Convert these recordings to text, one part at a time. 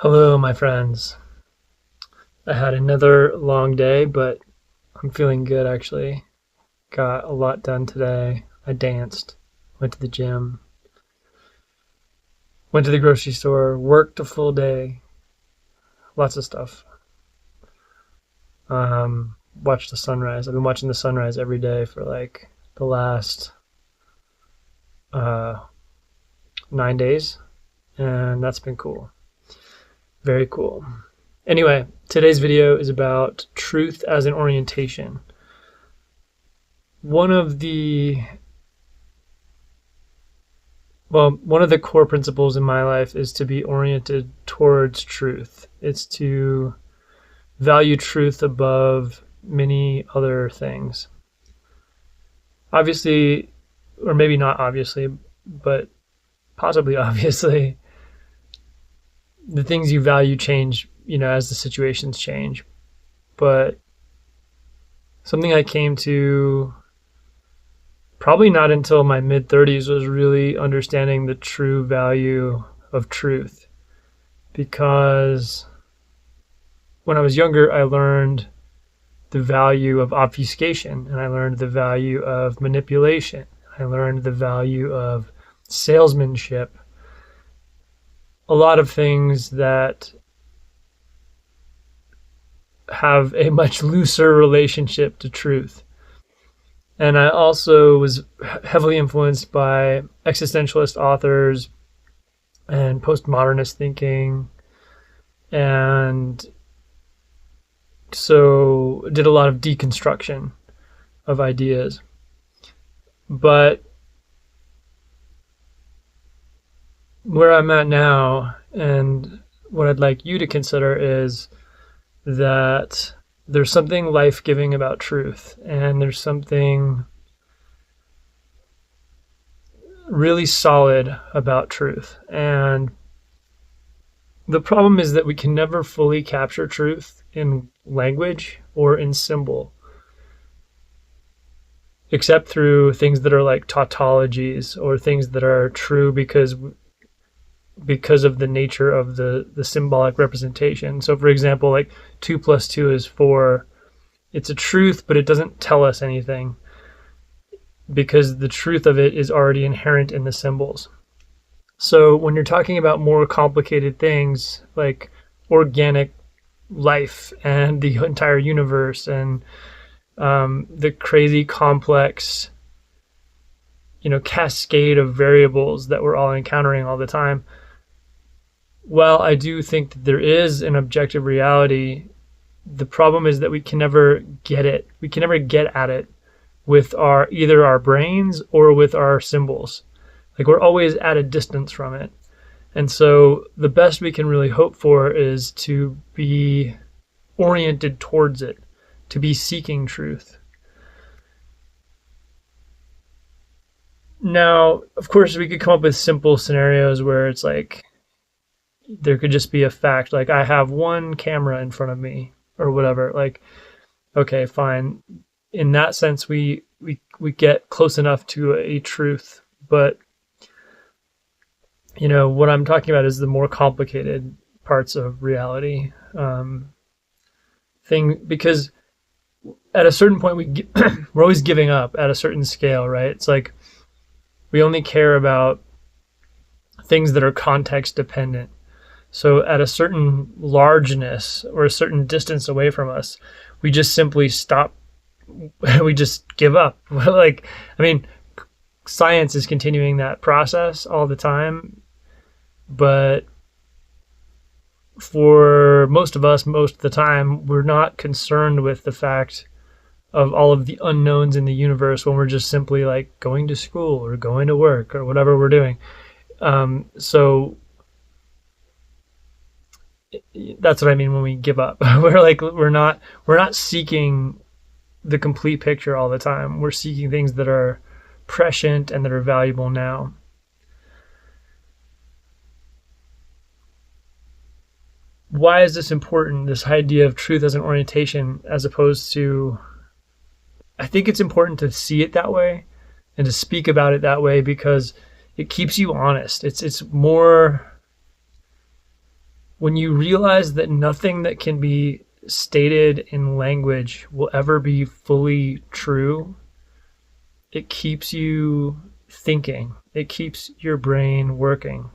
Hello, my friends. I had another long day, but I'm feeling good actually. Got a lot done today. I danced, went to the gym, went to the grocery store, worked a full day, lots of stuff. Watched the sunrise. I've been watching the sunrise every day for like the last uh, 9 days, and that's been cool. Very cool. Anyway, today's video is about truth as an orientation. One of the core principles in my life is to be oriented towards truth. It's to value truth above many other things. Obviously, or maybe not obviously, but possibly obviously, the things you value change, as the situations change. But something I came to probably not until my mid-30s was really understanding the true value of truth. Because when I was younger, I learned the value of obfuscation, and I learned the value of manipulation. I learned the value of salesmanship. A lot of things that have a much looser relationship to truth. And I also was heavily influenced by existentialist authors and postmodernist thinking. And so did a lot of deconstruction of ideas. But where I'm at now, and what I'd like you to consider, is that there's something life-giving about truth, and there's something really solid about truth. And the problem is that we can never fully capture truth in language or in symbol, except through things that are like tautologies, or things that are true because of the nature of the symbolic representation. So for example, like 2 + 2 is 4. It's a truth, but it doesn't tell us anything because the truth of it is already inherent in the symbols. So when you're talking about more complicated things like organic life and the entire universe and the crazy complex, cascade of variables that we're all encountering all the time, while I do think that there is an objective reality, the problem is that we can never get it. We can never get at it with either our brains or with our symbols. Like, we're always at a distance from it. And so the best we can really hope for is to be oriented towards it, to be seeking truth. Now, of course, we could come up with simple scenarios where it's like, there could just be a fact, like I have one camera in front of me or whatever. Like, okay, fine. In that sense, we get close enough to a truth. But what I'm talking about is the more complicated parts of reality because at a certain point we're always giving up at a certain scale, right? It's like we only care about things that are context dependent. So at a certain largeness or a certain distance away from us, we just simply stop. We just give up. Science is continuing that process all the time, but for most of us, most of the time, we're not concerned with the fact of all of the unknowns in the universe when we're just simply like going to school or going to work or whatever we're doing. So that's what I mean when we give up. We're not seeking the complete picture all the time. We're seeking things that are prescient and that are valuable now. Why is this important, this idea of truth as an orientation, as opposed to, I think it's important to see it that way and to speak about it that way because it keeps you honest. It's more when you realize that nothing that can be stated in language will ever be fully true, it keeps you thinking. It keeps your brain working.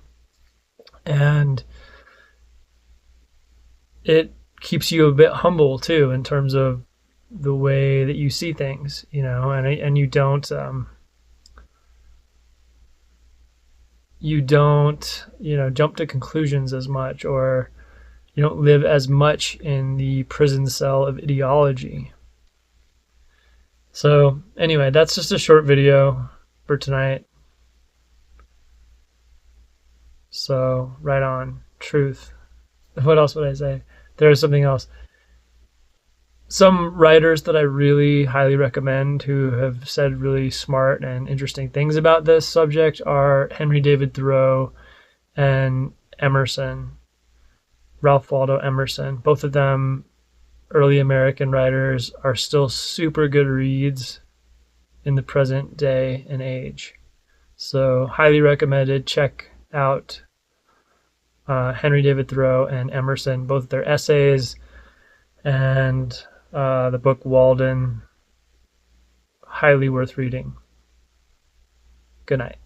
And it keeps you a bit humble too, in terms of the way that you see things, you know, and you don't jump to conclusions as much, or you don't live as much in the prison cell of ideology. So anyway, that's just a short video for tonight. So right on. Truth. What else would I say? There's something else. Some writers that I really highly recommend who have said really smart and interesting things about this subject are Henry David Thoreau and Emerson, Ralph Waldo Emerson. Both of them, early American writers, are still super good reads in the present day and age. So highly recommended. Check out Henry David Thoreau and Emerson, both their essays and the book Walden. Highly worth reading. Good night.